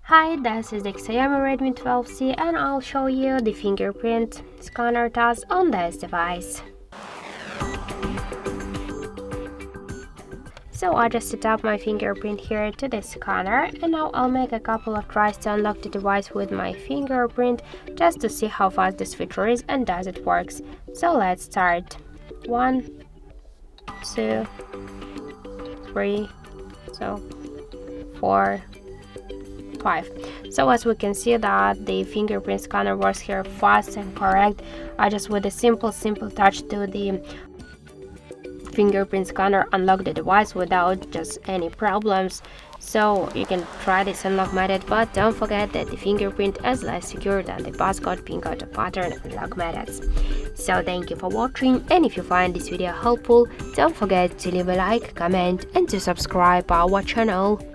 Hi, this is the Xiaomi Redmi 12C and I'll show you the fingerprint scanner task on this device. So I just set up my fingerprint here to the scanner and now I'll make a couple of tries to unlock the device with my fingerprint just to see how fast this feature is and does it works. So let's start. 1, 2, 3, 4, 5. So as we can see that the fingerprint scanner works here fast and correct. I just with a simple touch to the fingerprint scanner unlock the device without just any problems. So you can try this unlock method, but don't forget that the fingerprint is less secure than the passcode, pin code, or pattern unlock methods. So thank you for watching, and if you find this video helpful, don't forget to leave a like, comment and to subscribe our channel.